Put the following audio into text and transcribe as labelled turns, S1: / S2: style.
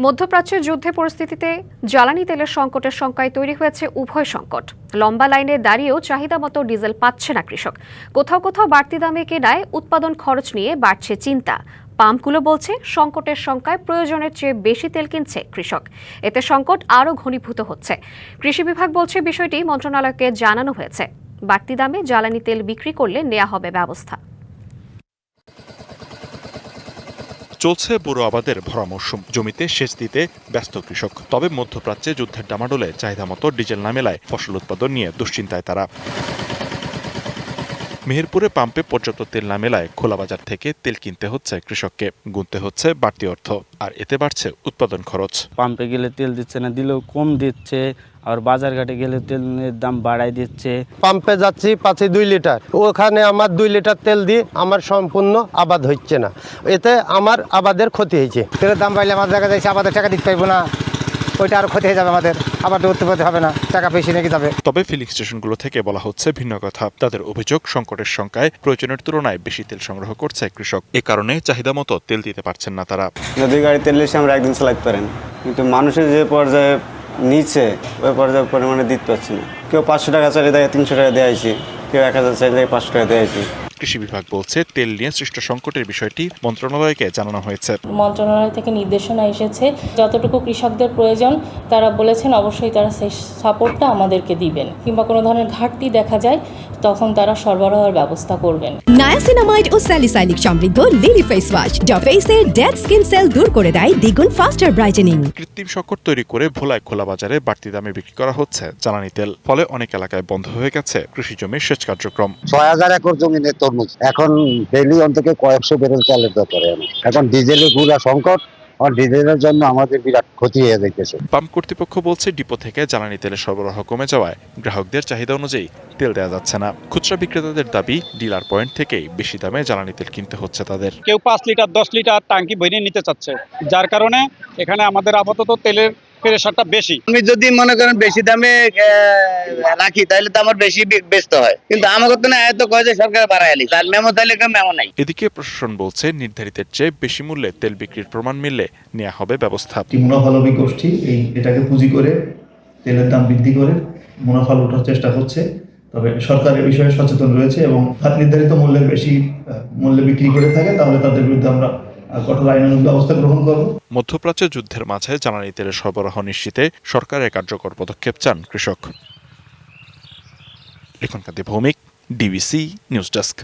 S1: মধ্যপ্রাচ্যের যুদ্ধে পরিস্থিতিতে জ্বালানি তেলের সংকটের শঙ্কায় তৈরি হয়েছে উভয় সংকট। লম্বা লাইনে দাঁড়িয়েও চাহিদা মতো ডিজেল পাচ্ছে না কৃষক। কোথাও কোথাও বাড়তি দামে কেনায় উৎপাদন খরচ নিয়ে বাড়ছে চিন্তা। পাম্পগুলো বলছে সংকটের শঙ্কায় প্রয়োজনের চেয়ে বেশি তেল কিনছে কৃষক। এতে সংকট আরও ঘনীভূত হচ্ছে। কৃষি বিভাগ বলছে বিষয়টি মন্ত্রণালয়কে জানানো হয়েছে। বাড়তি দামে জ্বালানি তেল বিক্রি করলে নেওয়া হবে ব্যবস্থা।
S2: চলছে বোরো আবাদের ভরা মৌসুম, জমিতে সেচ দিতে ব্যস্ত কৃষক। তবে মধ্যপ্রাচ্যে যুদ্ধের ডামাডোলে চাহিদা মতো ডিজেল না মেলায় ফসল উৎপাদন নিয়ে দুশ্চিন্তায় তারা। মেহেরপুরে পাম্পে পর্যাপ্ত তেল না মেলায় খোলা বাজার থেকে তেল কিনতে হচ্ছে কৃষককে, গুনতে হচ্ছে বাড়তি অর্থ, আর এতে বাড়ছে উৎপাদন খরচ।
S3: পাম্পে গেলে তেল দিচ্ছে না, দিলেও কম দিচ্ছে, আর বাজারঘাটে গেলে তেলের দাম বাড়াই দিচ্ছে।
S4: পাম্পে যাচ্ছি 2 লিটার, ওখানে আমার 2 লিটার তেল দিয়ে আমার সম্পূর্ণ আবাদ হচ্ছে না, এতে আমার আবাদের ক্ষতি হয়েছে।
S5: তেলের দাম বাড়লে আমাদের দেখা যাচ্ছে আবাদের টাকা দিতে পারবো না, ওইটা আরো ক্ষতি হয়ে যাবে, আমাদের আবার উৎপাদন হবে না, টাকা বেশি নাকি যাবে।
S2: তবে ফিলিং স্টেশনগুলো থেকে বলা হচ্ছে ভিন্ন কথা। তাদের অভিযোগ, সংকটের শঙ্কায় প্রয়োজনের তুলনায় বেশি তেল সংগ্রহ করছে কৃষক। এ কারণে চাহিদা মতো তেল দিতে পারছেন না তারা।
S6: যদি গাড়ি তেল এসে আমরা একদিন চালাতে পারেন, কিন্তু মানুষের যে পর্যায়ে নিচে ওই পর্যায়ে পরিমাণে দিতে পারছি না। কেউ 500 টাকা চাইলে দেখে 300 টাকা দিয়ে আইছি, কেউ 1000 চাইলে 500 টাকা দিয়ে আইছি।
S2: কৃষি বিভাগ বলছে তেল নিয়ে সৃষ্ট সংকটের বিষয়টি মন্ত্রণালয়কে জানানো হয়েছে।
S7: মন্ত্রণালয় থেকে নির্দেশনা এসেছে, যতটুকু কৃষকদের প্রয়োজন তারা বলেছেন অবশ্যই তারা সেই সাপোর্টটা আমাদেরকে দিবেন, কিংবা কোনো ধরনের ঘাটতি দেখা যায় তখন তারা সরবরাহের ব্যবস্থা করবেন।
S8: নায়াসিনামাইড ও স্যালিসাইলিক সমৃদ্ধ লিলি ফেস ওয়াশ যা ফেসের ডেড স্কিন সেল দূর করে দেয় দ্বিগুণ ফাস্টার ব্রাইটেনিং।
S2: কৃত্রিম সংকট তৈরি করে ভোলায় খোলা বাজারে বাড়তি দামে বিক্রি করা হচ্ছে জ্বালানি তেল। ফলে অনেক এলাকায় বন্ধ হয়ে গেছে কৃষি জমির সেচ কার্যক্রম।
S9: 6000 একর জমিনে তরমুজ, এখন ডেইলি অন্তত কয়েকশো ব্যারেল চালের দরকার। এখন ডিজেলের পুরা সংকট, আর ডিজেলের জন্য আমাদের বিরাট ক্ষতি হয়ে যাইতেছে।
S2: পাম্প কর্তৃপক্ষ বলছে ডিপো থেকে জ্বালানি তেলের সরবরাহ কমে যাওয়ায় গ্রাহকদের চাহিদা অনুযায়ী তেল দেওয়া যাচ্ছে না। খুচরা বিক্রেতাদের দাবি, ডিলার পয়েন্ট থেকেই বেশি দামে জ্বালানি তেল কিনতে হচ্ছে তাদের।
S10: কেউ 5 লিটার 10 লিটার টাঙ্কি ভরে নিতে চাচ্ছে, যার কারণে এখানে আমাদের আপাতত তেলের প্রেসারটা বেশি।
S11: আমি যদি মনে করেন বেশি দামে রাখি তাহলে তো আমার বেশি বেচতে হয়, কিন্তু আমাকে তো না এত কয় যে সরকার বাড়াইলি, তার মেমো তাহলে কেউ মেমো নাই।
S2: এদিকে প্রশাসন বলছে নির্ধারিতের চেয়ে বেশি মূল্যে তেল বিক্রির প্রমাণ মিললে নেওয়া হবে ব্যবস্থা।
S12: মুনাফালোভী গোষ্ঠী এটাকে পুঁজি করে তেলের দাম বৃদ্ধি করে মুনাফা লুটার চেষ্টা করছে। তবে সরকার এ বিষয়ে সচেতন রয়েছে এবং নির্ধারিত মূল্যের বেশি মূল্যে বিক্রি করে থাকে তাহলে তাদের বিরুদ্ধে আমরা কঠোর আইনানুগ ব্যবস্থা গ্রহণ করব।
S2: মধ্যপ্রাচ্যের যুদ্ধের মাঝে জ্বালানি তেলের সরবরাহ নিশ্চিতে সরকারের কার্যকর পদক্ষেপ চান কৃষক। লিখন কান্তি ভৌমিক, ডিবিসি নিউজ ডেস্ক।